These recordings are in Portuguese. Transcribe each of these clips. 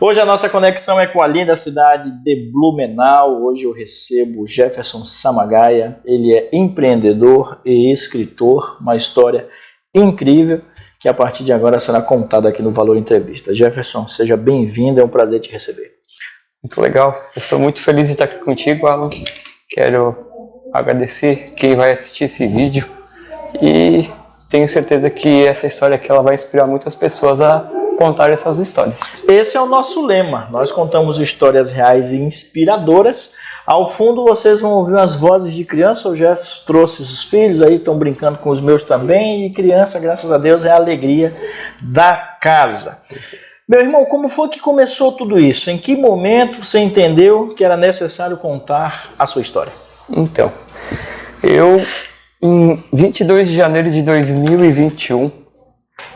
Hoje a nossa conexão é com a linda cidade de Blumenau. Hoje eu recebo o Jefferson Samagaia. Ele é empreendedor e escritor, uma história incrível que a partir de agora será contada aqui no Valor Entrevista. Jefferson, seja bem-vindo, é um prazer te receber. Muito legal, eu estou muito feliz de estar aqui contigo, Alan. Quero agradecer quem vai assistir esse vídeo e tenho certeza que essa história aqui ela vai inspirar muitas pessoas a contar essas histórias. Esse é o nosso lema. Nós contamos histórias reais e inspiradoras. Ao fundo vocês vão ouvir as vozes de criança. O Jeff trouxe os filhos aí, estão brincando com os meus também. E criança, graças a Deus, é a alegria da casa. Meu irmão, como foi que começou tudo isso? Em que momento você entendeu que era necessário contar a sua história? Então, eu em 22 de janeiro de 2021,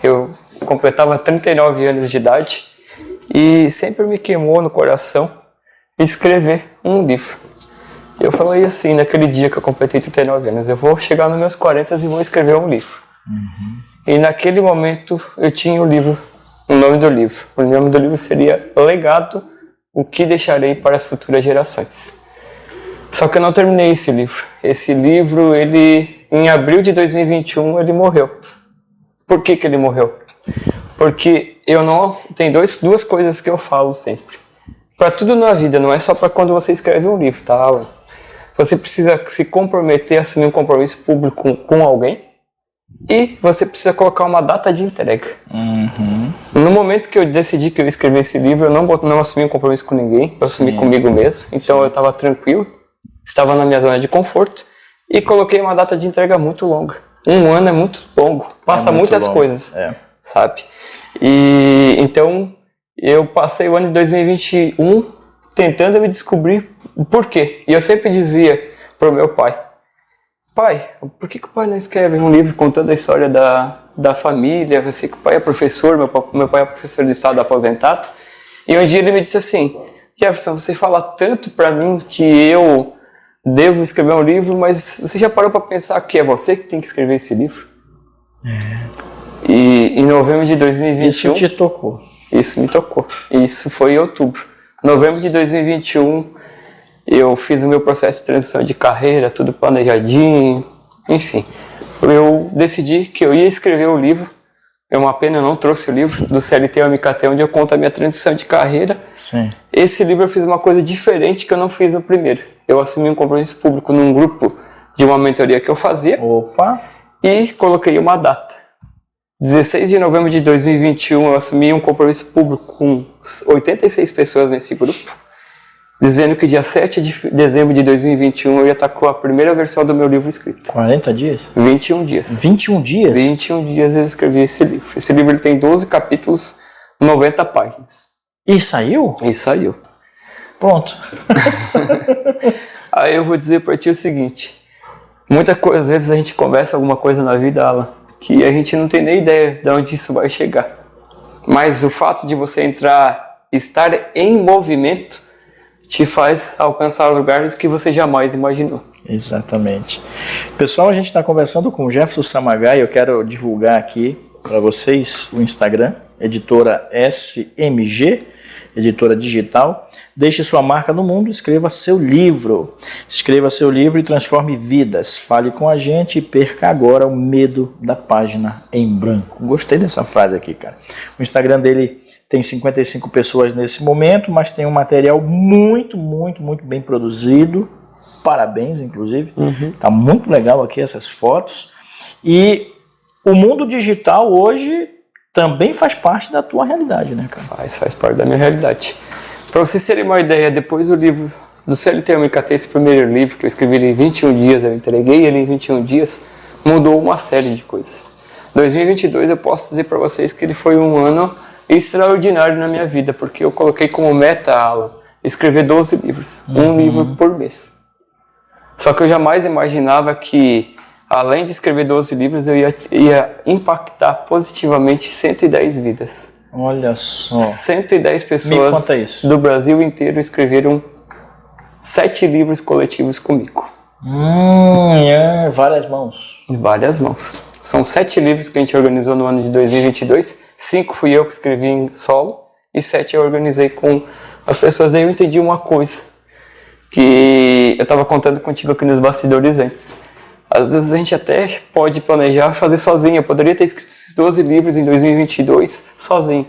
eu completava 39 anos de idade e sempre me queimou no coração escrever um livro. Eu falei assim, naquele dia que eu completei 39 anos, eu vou chegar nos meus 40 e vou escrever um livro. E naquele momento eu tinha o livro, o nome do livro. O nome do livro seria Legado, o que deixarei para as futuras gerações. Só que eu não terminei esse livro. Esse livro, em abril de 2021, ele morreu. Por que ele morreu? Porque tem duas coisas que eu falo sempre. Para tudo na vida, não é só para quando você escreve um livro, tá, Alan? Você precisa se comprometer, assumir um compromisso público com alguém e você precisa colocar uma data de entrega. No momento que eu decidi que eu ia escrever esse livro, eu não assumi um compromisso com ninguém, eu assumi comigo mesmo. Então eu estava tranquilo, estava na minha zona de conforto e coloquei uma data de entrega muito longa. Um ano é muito longo, passa muitas coisas. Sabe? E então eu passei o ano de 2021 tentando me descobrir o porquê. E eu sempre dizia pro meu pai: pai, por que o pai não escreve um livro contando a história da família? Eu sei que o pai é professor, meu pai é professor de estado aposentado. E um dia ele me disse assim: Jefferson, você fala tanto pra mim que eu devo escrever um livro, mas você já parou pra pensar que é você que tem que escrever esse livro? E em novembro de 2021... Isso te tocou? Isso me tocou. Isso foi em outubro. Novembro de 2021, eu fiz o meu processo de transição de carreira, tudo planejadinho, enfim. Eu decidi que eu ia escrever o livro. É uma pena, eu não trouxe o livro do CLT ao MKT, onde eu conto a minha transição de carreira. Sim. Esse livro eu fiz uma coisa diferente que eu não fiz no primeiro. Eu assumi um compromisso público num grupo de uma mentoria que eu fazia. Opa! E coloquei uma data. 16 de novembro de 2021, eu assumi um compromisso público com 86 pessoas nesse grupo, dizendo que dia 7 de dezembro de 2021 eu ia estar com a primeira versão do meu livro escrito. 40 dias? 21 dias. 21 dias? 21 dias eu escrevi esse livro. Esse livro ele tem 12 capítulos, 90 páginas. E saiu? E saiu. Pronto. Aí eu vou dizer para ti o seguinte: muitas coisas, às vezes a gente começa alguma coisa na vida, Alan, que a gente não tem nem ideia de onde isso vai chegar. Mas o fato de você estar em movimento, te faz alcançar lugares que você jamais imaginou. Exatamente. Pessoal, a gente está conversando com o Jefferson Samagaia. Eu quero divulgar aqui para vocês o Instagram, editora SMG, editora digital. Deixe sua marca no mundo, escreva seu livro. Escreva seu livro e transforme vidas. Fale com a gente e perca agora o medo da página em branco. Gostei dessa frase aqui, cara. O Instagram dele tem 55 pessoas nesse momento, mas tem um material muito bem produzido. Parabéns, inclusive. Tá muito legal aqui essas fotos. E o mundo digital hoje também faz parte da tua realidade, né, cara? Faz parte da minha realidade. Para vocês terem uma ideia, depois do livro do CLT ao MKT, esse primeiro livro que eu escrevi em 21 dias, eu entreguei ele em 21 dias, mudou uma série de coisas. 2022 eu posso dizer para vocês que ele foi um ano extraordinário na minha vida, porque eu coloquei como meta, Alan, escrever 12 livros, um livro por mês. Só que eu jamais imaginava que, além de escrever 12 livros, eu ia impactar positivamente 110 vidas. Olha só. 110 pessoas do Brasil inteiro escreveram 7 livros coletivos comigo. Várias mãos. Várias mãos. São 7 livros que a gente organizou no ano de 2022. 5 fui eu que escrevi em solo e 7 eu organizei com as pessoas. Aí eu entendi uma coisa, que eu estava contando contigo aqui nos bastidores antes. Às vezes a gente até pode planejar fazer sozinho. Eu poderia ter escrito esses 12 livros em 2022 sozinho,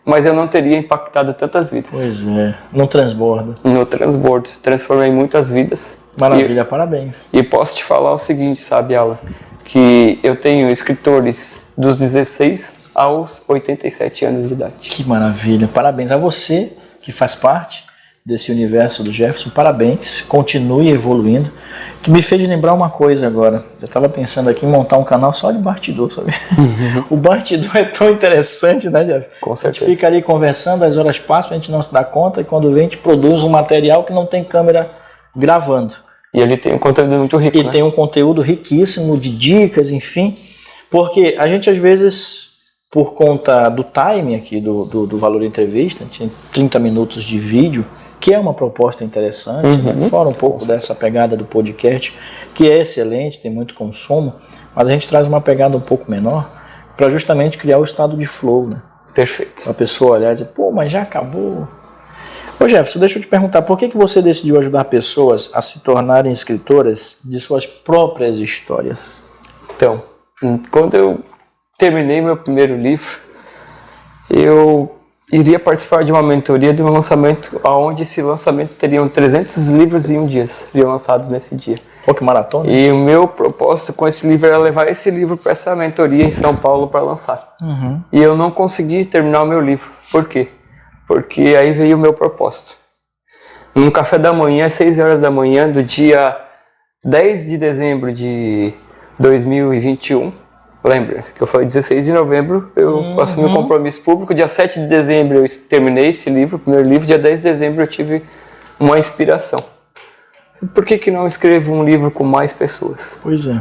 mas eu não teria impactado tantas vidas. Pois é, não transborda. No transbordo, transformei muitas vidas. Maravilha, parabéns. E posso te falar o seguinte, sabe, Alan? Que eu tenho escritores dos 16 aos 87 anos de idade. Que maravilha, parabéns a você que faz parte desse universo do Jefferson, parabéns, continue evoluindo. Que me fez lembrar uma coisa agora, eu estava pensando aqui em montar um canal só de bastidor, sabe? O bastidor é tão interessante, né, Jefferson? Com certeza. A gente fica ali conversando, as horas passam, a gente não se dá conta, e quando vem a gente produz um material que não tem câmera gravando. E ele tem um conteúdo muito rico, E né? tem um conteúdo riquíssimo de dicas, enfim, porque a gente às vezes, por conta do time aqui do Valor Entrevista, tinha 30 minutos de vídeo, que é uma proposta interessante, né? Fora um pouco dessa pegada do podcast, que é excelente, tem muito consumo, mas a gente traz uma pegada um pouco menor para justamente criar o estado de flow, né? Perfeito. Para a pessoa olhar e dizer, pô, mas já acabou. Ô Jefferson, deixa eu te perguntar, por que você decidiu ajudar pessoas a se tornarem escritoras de suas próprias histórias? Então, quando eu terminei meu primeiro livro, eu iria participar de uma mentoria de um lançamento, onde esse lançamento teriam 300 livros em um dia, seriam lançados nesse dia. Pô, que maratona. E o meu propósito com esse livro era levar esse livro para essa mentoria em São Paulo para lançar. E eu não consegui terminar o meu livro. Por quê? Porque aí veio o meu propósito. Num café da manhã, às 6 horas da manhã, do dia 10 de dezembro de 2021, lembra que eu falei 16 de novembro, eu assumi um compromisso público. Dia 7 de dezembro eu terminei esse livro, o primeiro livro. Dia 10 de dezembro eu tive uma inspiração. Por que não escrevo um livro com mais pessoas? Pois é.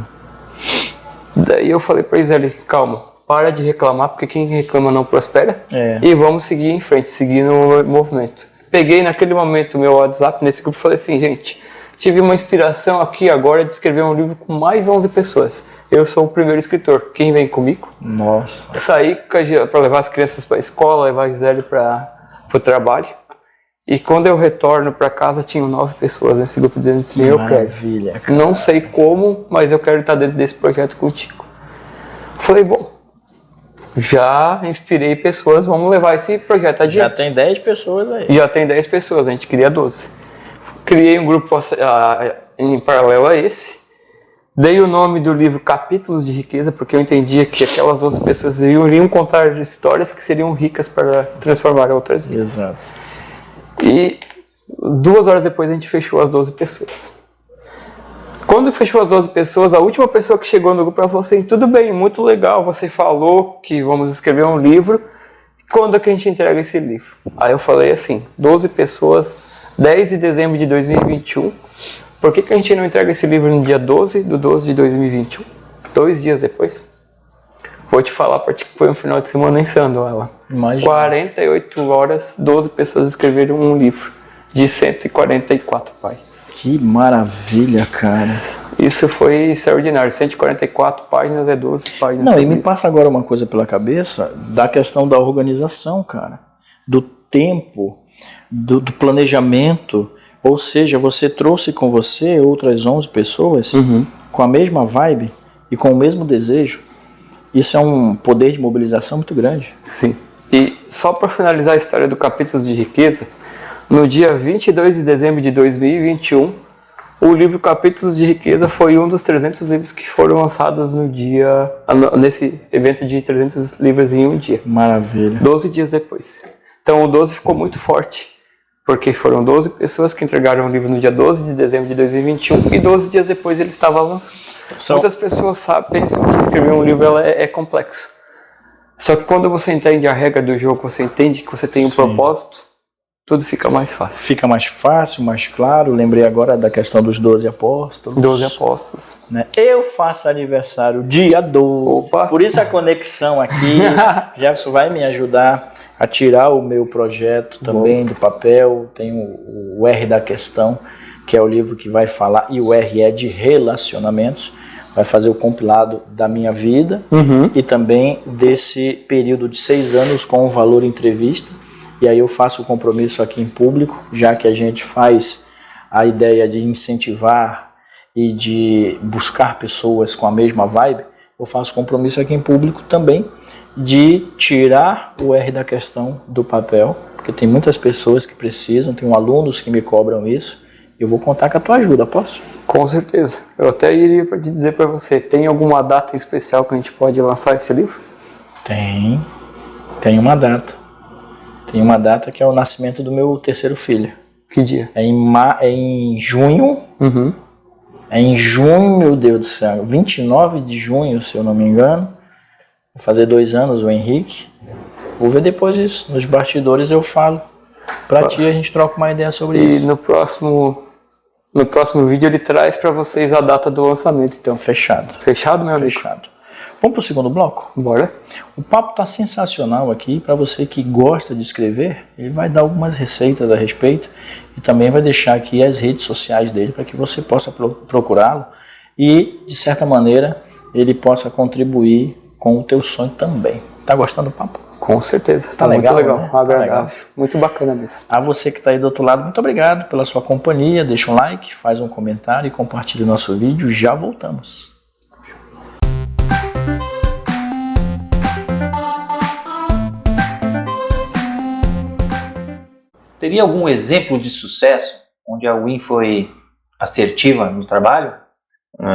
Daí eu falei para Iseli, calma, para de reclamar, porque quem reclama não prospera. E vamos seguir em frente, seguir no movimento. Peguei naquele momento o meu WhatsApp nesse grupo e falei assim, gente, tive uma inspiração aqui agora de escrever um livro com mais 11 pessoas. Eu sou o primeiro escritor. Quem vem comigo? Nossa. Saí para levar as crianças para a escola, levar a Gisele para o trabalho. E quando eu retorno para casa, tinham 9 pessoas nesse grupo dizendo assim, eu quero. Maravilha, cara. Não sei como, mas eu quero estar dentro desse projeto contigo. Falei, bom, já inspirei pessoas, vamos levar esse projeto adiante. Já tem 10 pessoas aí. Já tem 10 pessoas, a gente queria 12. Criei um grupo em paralelo a esse. Dei o nome do livro Capítulos de Riqueza, porque eu entendia que aquelas 12 pessoas iriam contar histórias que seriam ricas para transformar outras vidas. Exato. E 2 horas depois a gente fechou as 12 pessoas. Quando fechou as 12 pessoas, a última pessoa que chegou no grupo, ela falou assim, tudo bem, muito legal, você falou que vamos escrever um livro, quando é que a gente entrega esse livro? Aí eu falei assim, 12 pessoas, 10 de dezembro de 2021, por que a gente não entrega esse livro no dia 12 de 12 de 2021? 2 dias depois? Vou te falar para ti que foi um final de semana insano, ela. Imagina. 48 horas, 12 pessoas escreveram um livro de 144 páginas. Que maravilha, cara. Isso foi extraordinário. 144 páginas é 12 páginas. Não, e me passa agora uma coisa pela cabeça da questão da organização, cara. Do tempo, do planejamento. Ou seja, você trouxe com você outras 11 pessoas com a mesma vibe e com o mesmo desejo. Isso é um poder de mobilização muito grande. Sim. E só para finalizar a história do Capítulos de Riqueza, no dia 22 de dezembro de 2021, o livro Capítulos de Riqueza foi um dos 300 livros que foram lançados nesse evento de 300 livros em um dia. Maravilha. 12 dias depois. Então o 12 ficou muito forte, porque foram 12 pessoas que entregaram o livro no dia 12 de dezembro de 2021 e 12 dias depois ele estava lançado. Muitas pessoas pensam que escrever um livro é complexo. Só que quando você entende a regra do jogo, você entende que você tem um propósito, tudo fica mais fácil. Fica mais fácil, mais claro. Lembrei agora da questão dos 12 apóstolos. 12 apóstolos. Né? Eu faço aniversário dia 12. Opa. Por isso a conexão aqui. Jefferson vai me ajudar a tirar o meu projeto também do papel. Tem o R da questão, que é o livro que vai falar, e o R é de relacionamentos. Vai fazer o compilado da minha vida e também desse período de 6 anos com o Valor Entrevista. E aí eu faço o compromisso aqui em público, já que a gente faz a ideia de incentivar e de buscar pessoas com a mesma vibe, eu faço compromisso aqui em público também de tirar o R da questão do papel, porque tem muitas pessoas que precisam, tem alunos que me cobram isso. Eu vou contar com a tua ajuda, posso? Com certeza. Eu até iria para dizer para você, tem alguma data em especial que a gente pode lançar esse livro? Tem uma data. Tem uma data que é o nascimento do meu terceiro filho. Que dia? É em junho. É em junho, meu Deus do céu. 29 de junho, se eu não me engano. Vou fazer 2 anos o Henrique. Vou ver depois isso. Nos bastidores eu falo. Pra ti a gente troca uma ideia sobre isso. E no próximo vídeo ele traz para vocês a data do lançamento, então. Fechado. Fechado, meu amigo? Fechado. Vamos pro segundo bloco? Bora. O papo tá sensacional aqui. Para você que gosta de escrever, ele vai dar algumas receitas a respeito e também vai deixar aqui as redes sociais dele para que você possa procurá-lo e, de certa maneira, ele possa contribuir com o teu sonho também. Tá gostando do papo? Com certeza. Tá legal, muito legal, né? agradável. Tá legal. Muito bacana mesmo. A você que está aí do outro lado, muito obrigado pela sua companhia. Deixa um like, faz um comentário e compartilhe o nosso vídeo. Já voltamos. Teria algum exemplo de sucesso onde a Win foi assertiva no trabalho?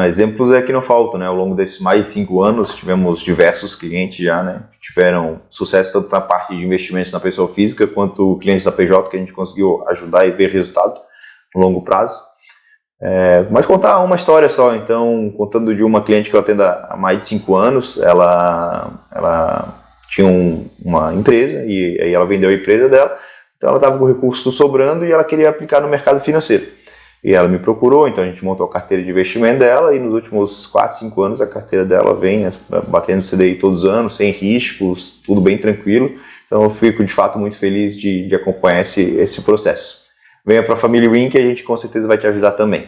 Exemplos é que não faltam, né? Ao longo desses mais de 5 anos, tivemos diversos clientes já, né? Que tiveram sucesso tanto na parte de investimentos na pessoa física, quanto clientes da PJ que a gente conseguiu ajudar e ver resultado no longo prazo. Mas contar uma história só, então, contando de uma cliente que eu atendo há mais de 5 anos, ela tinha uma empresa e aí ela vendeu a empresa dela, então ela estava com recursos sobrando e ela queria aplicar no mercado financeiro. E ela me procurou, então a gente montou a carteira de investimento dela e nos últimos 4, 5 anos a carteira dela vem batendo CDI todos os anos, sem riscos, tudo bem tranquilo. Então eu fico de fato muito feliz de acompanhar esse processo. Venha para a família Win que a gente com certeza vai te ajudar também.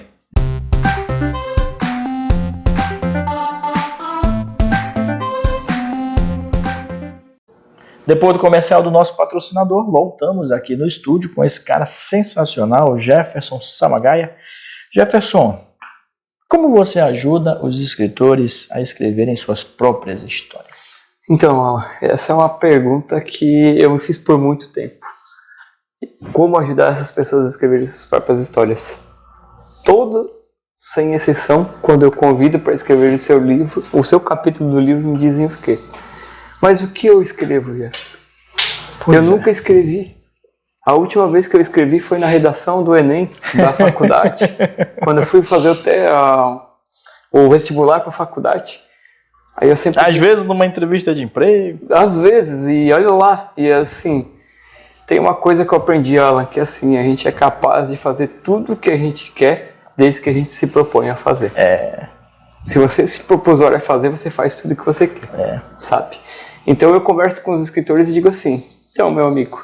Depois do comercial do nosso patrocinador, voltamos aqui no estúdio com esse cara sensacional, Jefferson Samagaia. Jefferson, como você ajuda os escritores a escreverem suas próprias histórias? Então, essa é uma pergunta que eu me fiz por muito tempo. Como ajudar essas pessoas a escreverem suas próprias histórias? Todo, sem exceção, quando eu convido para escrever o seu livro, o seu capítulo do livro, me dizem o quê? Mas o que eu escrevo, Jefferson? Eu nunca escrevi. A última vez que eu escrevi foi na redação do Enem, da faculdade. Quando eu fui fazer o vestibular para a faculdade. Aí eu sempre... Às vezes numa entrevista de emprego. Às vezes, e olha lá. E assim, tem uma coisa que eu aprendi, Alan, que assim, a gente é capaz de fazer tudo o que a gente quer, desde que a gente se propõe a fazer. Se você se propôs a fazer, você faz tudo o que você quer, sabe? Então eu converso com os escritores e digo assim, então meu amigo,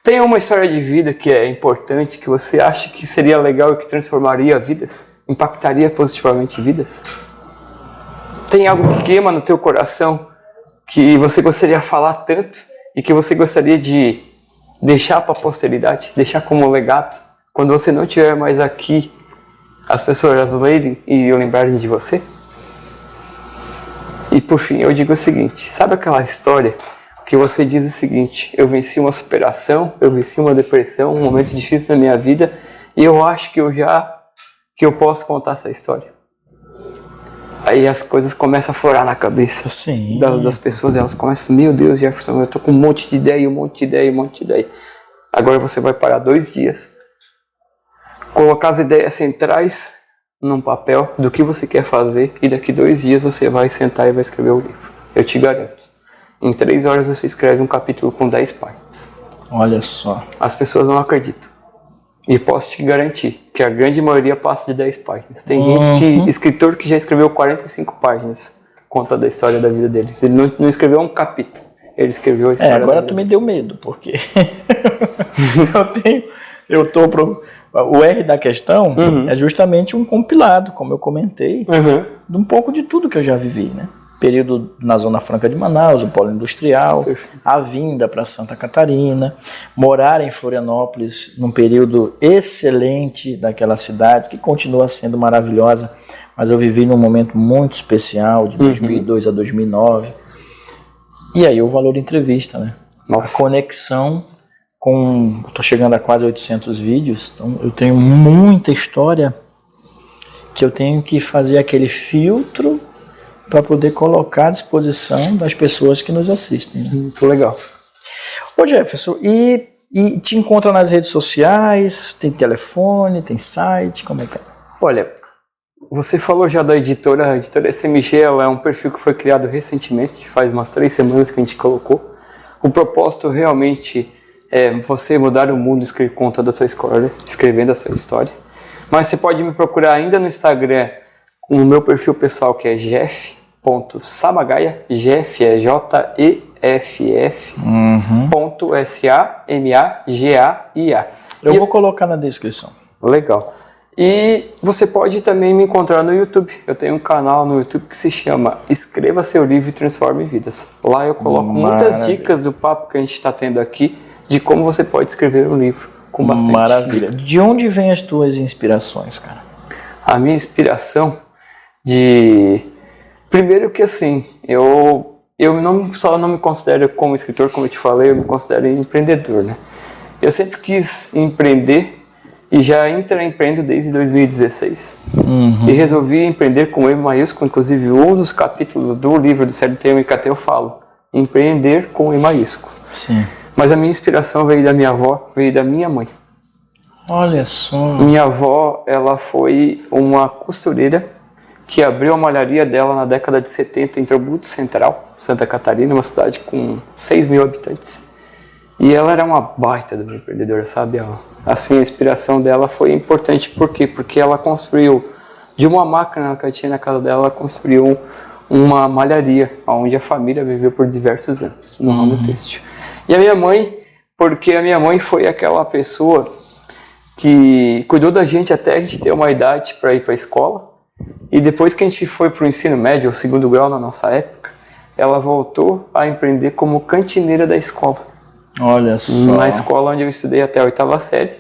tem uma história de vida que é importante, que você acha que seria legal e que transformaria vidas? Impactaria positivamente vidas? Tem algo que queima no teu coração, que você gostaria de falar tanto e que você gostaria de deixar para a posteridade, deixar como legado, quando você não estiver mais aqui, as pessoas lerem e lembrarem de você? E por fim, eu digo o seguinte, sabe aquela história que você diz o seguinte, eu venci uma superação, eu venci uma depressão, um momento difícil na minha vida, e eu acho que eu posso contar essa história. Aí as coisas começam a florar na cabeça das pessoas, elas começam, meu Deus, Jefferson, eu tô com um monte de ideia, um monte de ideia, um monte de ideia. Agora você vai parar 2 dias, colocar as ideias centrais num papel do que você quer fazer e daqui 2 dias você vai sentar e vai escrever o livro. Eu te garanto. Em 3 horas você escreve um capítulo com 10 páginas. Olha só. As pessoas não acreditam. E posso te garantir que a grande maioria passa de 10 páginas. Tem escritor que já escreveu 45 páginas conta da história da vida deles. Ele não escreveu um capítulo. Ele escreveu a história agora tu me deu medo, porque o R da questão é justamente um compilado, como eu comentei, de um pouco de tudo que eu já vivi, né? período na Zona Franca de Manaus, o polo industrial, a vinda para Santa Catarina, morar em Florianópolis num período excelente daquela cidade, que continua sendo maravilhosa, mas eu vivi num momento muito especial, de 2002 a 2009. E aí o valor da entrevista, né? Nossa. A conexão com... Estou chegando a quase 800 vídeos, então eu tenho muita história que eu tenho que fazer aquele filtro para poder colocar à disposição das pessoas que nos assistem. Né? Muito legal. Ô Jefferson, e te encontra nas redes sociais? Tem telefone, tem site, como é que é? Olha, você falou já da editora, a editora SMG, ela é um perfil que foi criado recentemente, faz umas 3 semanas que a gente colocou. O propósito realmente é você mudar o mundo e conta da sua história, escrevendo a sua história. Mas você pode me procurar ainda no Instagram, no meu perfil pessoal, que é jeff.samagaia, Jeff é Jeff, .SAMAGAIA. Eu vou colocar na descrição. Legal. E você pode também me encontrar no YouTube. Eu tenho um canal no YouTube que se chama Escreva Seu Livro e Transforme Vidas. Lá eu coloco muitas dicas do papo que a gente está tendo aqui, de como você pode escrever um livro com bastante Maravilha. De onde vêm as tuas inspirações, cara? A minha inspiração Primeiro que assim, eu só não me considero como escritor, como eu te falei, eu me considero empreendedor, né? Eu sempre quis empreender e já empreendo desde 2016. E resolvi empreender com E maiúsculo, inclusive um dos capítulos do livro do CLT e MKT eu falo, empreender com E maiúsculo. Sim. Mas a minha inspiração veio da minha avó, veio da minha mãe. Olha só. Minha avó, ela foi uma costureira que abriu a malharia dela na década de 70 em Trombudo Central, Santa Catarina, uma cidade com 6 mil habitantes. E ela era uma baita de uma empreendedora, sabe? Assim, a inspiração dela foi importante. Por quê? Porque ela construiu, de uma máquina que tinha na casa dela, ela construiu uma malharia, onde a família viveu por diversos anos, no ramo têxtil. E a minha mãe, porque a minha mãe foi aquela pessoa que cuidou da gente até a gente ter uma idade para ir para a escola. E depois que a gente foi para o ensino médio, ou segundo grau na nossa época, ela voltou a empreender como cantineira da escola. Olha só. Na escola onde eu estudei até a 8ª série.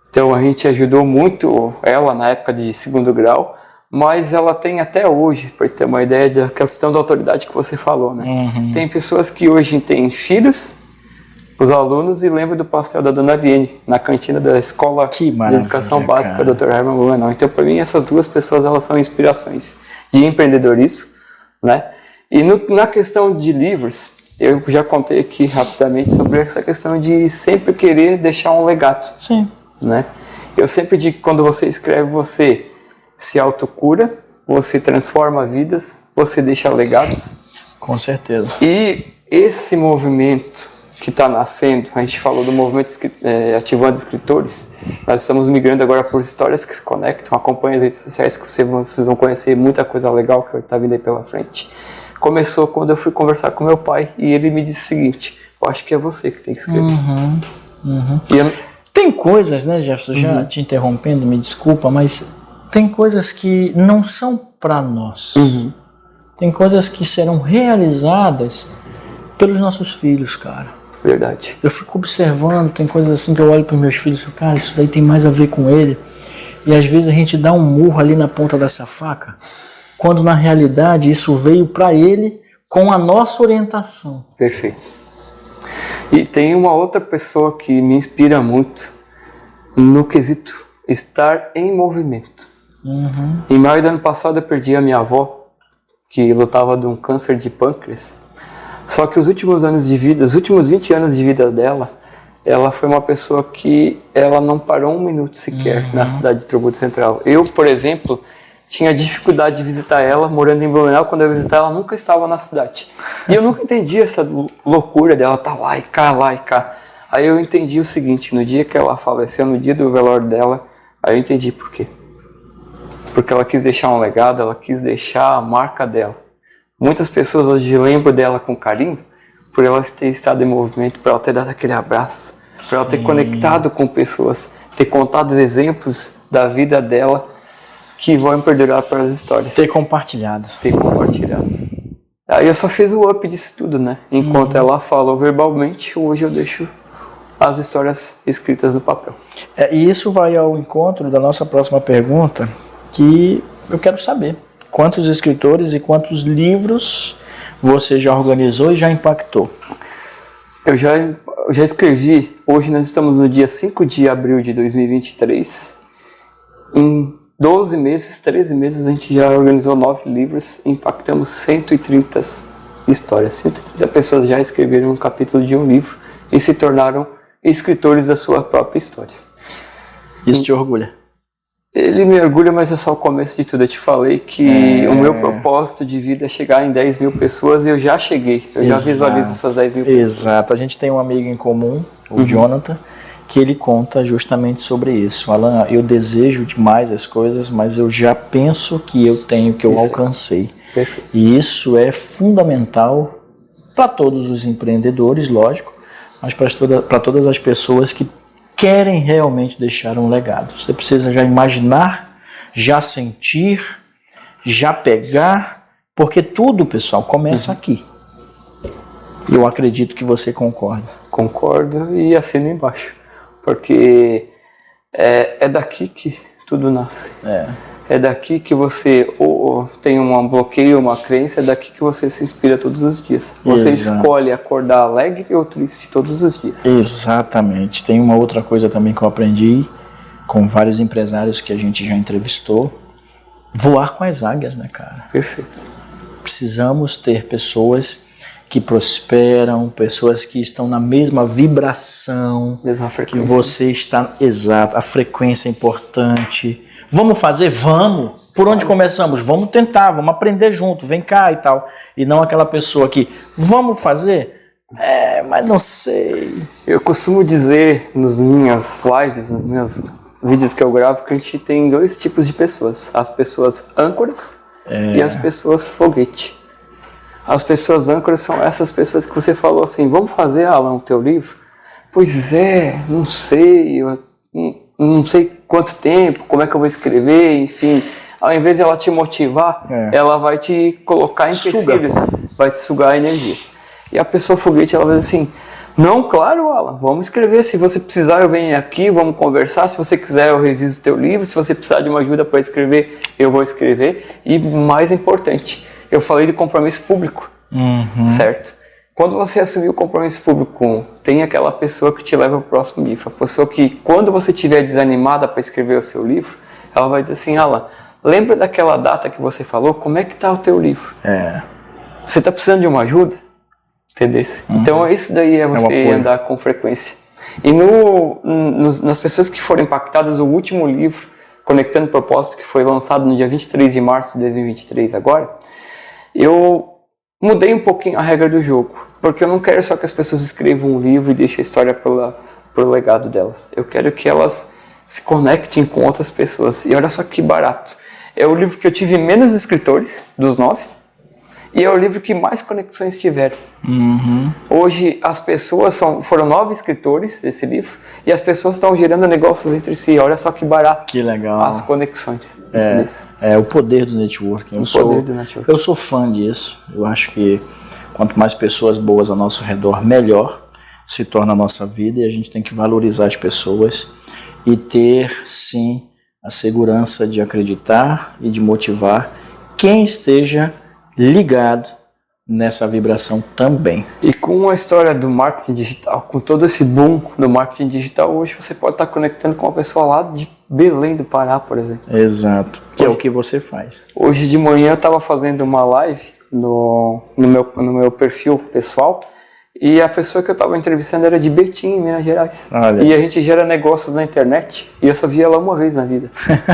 Então a gente ajudou muito ela na época de segundo grau, mas ela tem até hoje, para ter uma ideia da questão da autoridade que você falou, né? Tem pessoas que hoje têm filhos, os alunos, e lembram do pastel da Dona Viene, na cantina da Escola de Educação Básica, Dr. Herman Blumenau. Então, para mim, essas duas pessoas, elas são inspirações de empreendedorismo, né? E na questão de livros, eu já contei aqui rapidamente sobre essa questão de sempre querer deixar um legado. Sim. Né? Eu sempre digo que quando você escreve, você se autocura, você transforma vidas, você deixa legados. Com certeza. E esse movimento que está nascendo, a gente falou do movimento Ativando Escritores, nós estamos migrando agora por histórias que se conectam, acompanhe as redes sociais que vocês vão conhecer muita coisa legal que está vindo aí pela frente. Começou quando eu fui conversar com meu pai e ele me disse o seguinte: eu acho que é você que tem que escrever. Tem coisas, né, Jefferson, já te interrompendo, me desculpa, mas tem coisas que não são para nós. Tem coisas que serão realizadas pelos nossos filhos, cara. Verdade. Eu fico observando, tem coisas assim que eu olho para os meus filhos e falo, cara, isso daí tem mais a ver com ele. E às vezes a gente dá um murro ali na ponta dessa faca, quando na realidade isso veio para ele com a nossa orientação. Perfeito. E tem uma outra pessoa que me inspira muito no quesito estar em movimento. Em maio do ano passado eu perdi a minha avó, que lutava de um câncer de pâncreas. Só que os últimos anos de vida, os últimos 20 anos de vida dela, ela foi uma pessoa que ela não parou um minuto sequer na cidade de Trombudo Central. Eu, por exemplo, tinha dificuldade de visitar ela, morando em Blumenau. Quando eu visitava, ela nunca estava na cidade. E eu nunca entendi essa loucura dela, tá lá e cá, lá e cá. Aí eu entendi o seguinte: no dia que ela faleceu, no dia do velório dela, aí eu entendi por quê. Porque ela quis deixar um legado, ela quis deixar a marca dela. Muitas pessoas hoje lembram dela com carinho por ela ter estado em movimento, por ela ter dado aquele abraço, por ela ter conectado com pessoas, ter contado exemplos da vida dela que vão perdurar para as histórias. Ter compartilhado. Ter compartilhado. Aí eu só fiz o up disso tudo, né? Enquanto ela falou verbalmente, hoje eu deixo as histórias escritas no papel. E isso vai ao encontro da nossa próxima pergunta, que eu quero saber. Quantos escritores e quantos livros você já organizou e já impactou? Eu já escrevi, hoje nós estamos no dia 5 de abril de 2023. Em 12 meses, 13 meses, a gente já organizou 9 livros e impactamos 130 histórias. 130 pessoas já escreveram um capítulo de um livro e se tornaram escritores da sua própria história. Isso te orgulha? Ele me orgulha, mas é só o começo de tudo. Eu te falei que o meu propósito de vida é chegar em 10 mil pessoas e eu já cheguei. Eu já visualizo essas 10 mil pessoas. Exato. A gente tem um amigo em comum, o Jonathan, que ele conta justamente sobre isso. Alan, eu desejo demais as coisas, mas eu já penso que eu tenho, que eu alcancei. Perfeito. E isso é fundamental para todos os empreendedores, lógico, mas para todas as pessoas que querem realmente deixar um legado. Você precisa já imaginar, já sentir, já pegar, porque tudo, pessoal, começa aqui. Eu acredito que você concorda. Concordo e assino embaixo. Porque é daqui que tudo nasce. É daqui que você ou tem um bloqueio, uma crença, é daqui que você se inspira todos os dias. Você escolhe acordar alegre ou triste todos os dias. Exatamente. Tem uma outra coisa também que eu aprendi com vários empresários que a gente já entrevistou. Voar com as águias, né, cara? Perfeito. Precisamos ter pessoas que prosperam, pessoas que estão na mesma vibração, mesma que frequência. você está. Exato, a frequência é importante. Vamos fazer? Vamos. Por onde começamos? Vamos tentar, vamos aprender junto, vem cá e tal. E não aquela pessoa que, vamos fazer? Mas não sei. Eu costumo dizer nas minhas lives, nos meus vídeos que eu gravo, que a gente tem 2 tipos de pessoas. As pessoas âncoras e as pessoas foguete. As pessoas âncoras são essas pessoas que você falou assim, vamos fazer, Alan, o teu livro? Pois não sei, eu não sei quanto tempo, como é que eu vou escrever, enfim. Ao invés de ela te motivar, ela vai te colocar em empecilhos, vai te sugar a energia. E a pessoa foguete, ela vai dizer assim, não, claro, Alan, vamos escrever, se você precisar eu venho aqui, vamos conversar, se você quiser eu reviso o teu livro, se você precisar de uma ajuda para escrever, eu vou escrever. E mais importante, eu falei de compromisso público, certo? Quando você assumir o compromisso público, tem aquela pessoa que te leva para o próximo livro. A pessoa que, quando você estiver desanimada para escrever o seu livro, ela vai dizer assim, Alan, lembra daquela data que você falou? Como é que está o teu livro? Você está precisando de uma ajuda? Entendeu? Então isso daí é você andar com frequência. E nas pessoas que foram impactadas, o último livro, Conectando Propósito, que foi lançado no dia 23 de março de 2023 agora, eu mudei um pouquinho a regra do jogo, porque eu não quero só que as pessoas escrevam um livro e deixem a história pelo legado delas. Eu quero que elas se conectem com outras pessoas. E olha só que barato. É o livro que eu tive menos escritores, dos 9, e é o livro que mais conexões tiveram. Hoje as pessoas foram 9 escritores desse livro, e as pessoas estão gerando negócios entre si. Olha só que barato. Que legal. As conexões. O poder do networking. Eu sou fã disso. Eu acho que quanto mais pessoas boas ao nosso redor, melhor se torna a nossa vida, e a gente tem que valorizar as pessoas e ter, sim, a segurança de acreditar e de motivar quem esteja ligado nessa vibração também. E com a história do marketing digital, com todo esse boom do marketing digital, hoje você pode estar conectando com uma pessoa lá de Belém do Pará, por exemplo. Exato, que é o que você faz. Hoje de manhã eu estava fazendo uma live no meu perfil pessoal, e a pessoa que eu estava entrevistando era de Betim, em Minas Gerais. Olha. E a gente gera negócios na internet, e eu só vi ela uma vez na vida.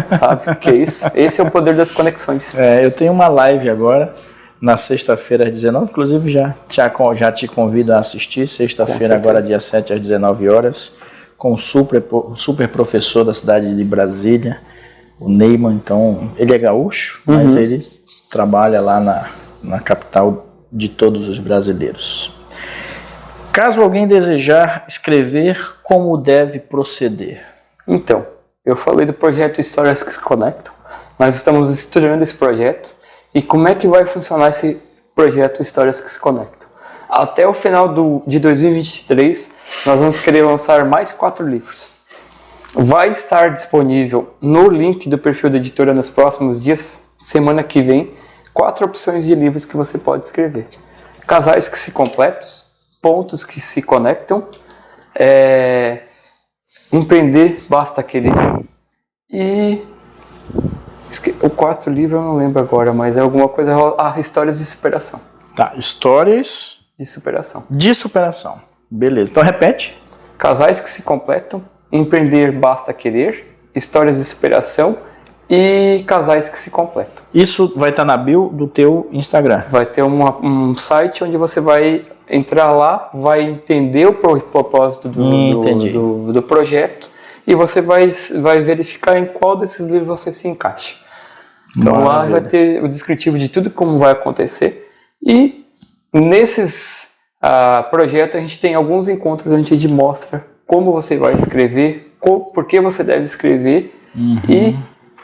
Sabe o que é isso? Esse é o poder das conexões. Eu tenho uma live agora, na sexta-feira às 19, inclusive já te convido a assistir, sexta-feira agora dia 7 às 19 horas, com o super professor da cidade de Brasília, o Neyman. Então, ele é gaúcho, mas ele trabalha lá na capital de todos os brasileiros. Caso alguém desejar escrever, como deve proceder? Então, eu falei do projeto Histórias que se Conectam. Nós estamos estruturando esse projeto e como é que vai funcionar esse projeto Histórias que se Conectam. Até o final de 2023, nós vamos querer lançar mais 4 livros. Vai estar disponível no link do perfil da editora nos próximos dias, semana que vem, 4 opções de livros que você pode escrever. Casais que se completam, pontos que se conectam, empreender basta querer e o 4º livro eu não lembro agora, mas é alguma coisa, histórias de superação. Tá, histórias De superação. de superação. Beleza, então repete. Casais que se completam, empreender basta querer, histórias de superação e casais que se completam. Isso vai estar na bio do teu Instagram. Vai ter um site onde você vai entrar lá, vai entender o propósito do projeto e você vai verificar em qual desses livros você se encaixa. Então lá Maravilha. vai ter o descritivo de tudo como vai acontecer e nesses projetos a gente tem alguns encontros onde a gente mostra como você vai escrever, por que você deve escrever e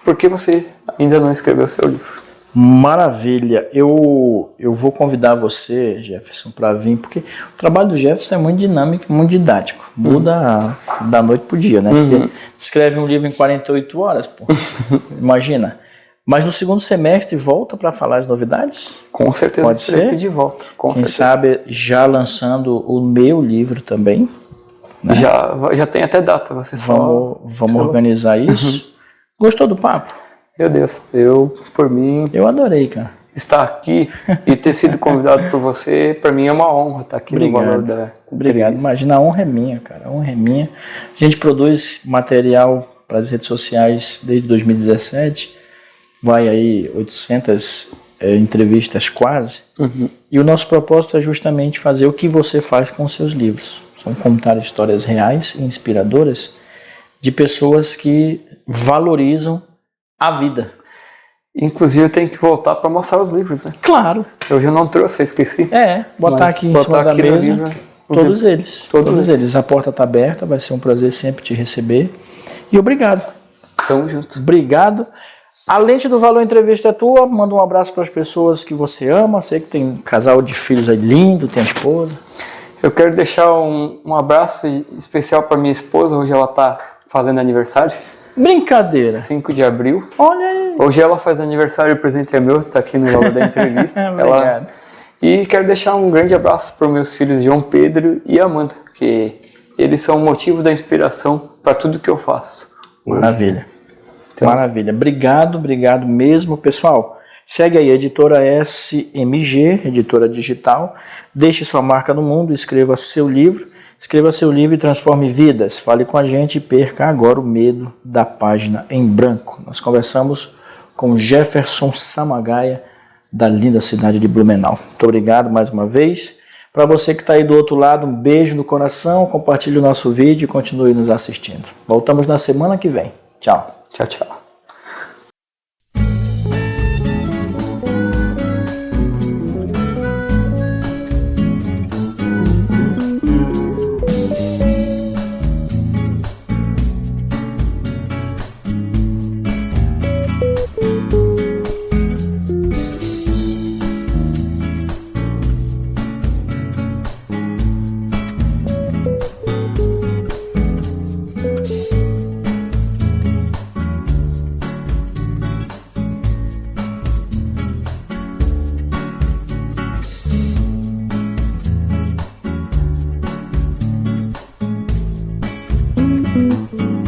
por que você ainda não escreveu o seu livro. Maravilha. Eu vou convidar você, Jefferson, para vir, porque o trabalho do Jefferson é muito dinâmico, muito didático. Muda da noite pro dia, né? Porque escreve um livro em 48 horas, pô. Imagina. Mas no segundo semestre volta para falar as novidades? Com certeza. Pode ser? De volta. Com Quem certeza. sabe já lançando o meu livro também. Né? Já tem até data, você Vamos organizar isso. Gostou do papo? Meu Deus, por mim, Eu adorei, cara. estar aqui e ter sido convidado por você, para mim é uma honra estar aqui no Valor da Obrigado. Entrevista. Imagina, a honra é minha, cara. A honra é minha. A gente produz material para as redes sociais desde 2017. Vai aí 800 entrevistas quase. E o nosso propósito é justamente fazer o que você faz com os seus livros. São contar histórias reais e inspiradoras de pessoas que valorizam a vida. Inclusive eu tenho que voltar para mostrar os livros, né? Claro. Eu já não trouxe, eu esqueci. Botar Mas aqui em botar cima da aqui no mesa livro, todos eles. Todos Eles. A porta está aberta, vai ser um prazer sempre te receber. E obrigado. Tamo junto. Obrigado. A lente do Valor Entrevista é tua. Manda um abraço para as pessoas que você ama. Sei que tem um casal de filhos aí lindo, tem a esposa. Eu quero deixar um abraço especial para minha esposa, hoje ela está fazendo aniversário, Brincadeira. 5 de abril. Olha aí. Hoje ela faz aniversário, o presente é meu, está aqui no Valor da Entrevista. Obrigado. E quero deixar um grande abraço para os meus filhos João Pedro e Amanda, que eles são o motivo da inspiração para tudo que eu faço. Maravilha. Maravilha. Obrigado mesmo, pessoal. Segue aí, editora SMG, editora digital. Deixe sua marca no mundo, escreva seu livro. Escreva seu livro e transforme vidas. Fale com a gente e perca agora o medo da página em branco. Nós conversamos com Jefferson Samagaia, da linda cidade de Blumenau. Muito obrigado mais uma vez. Para você que está aí do outro lado, um beijo no coração, compartilhe o nosso vídeo e continue nos assistindo. Voltamos na semana que vem. Tchau. Tchau, tchau. Música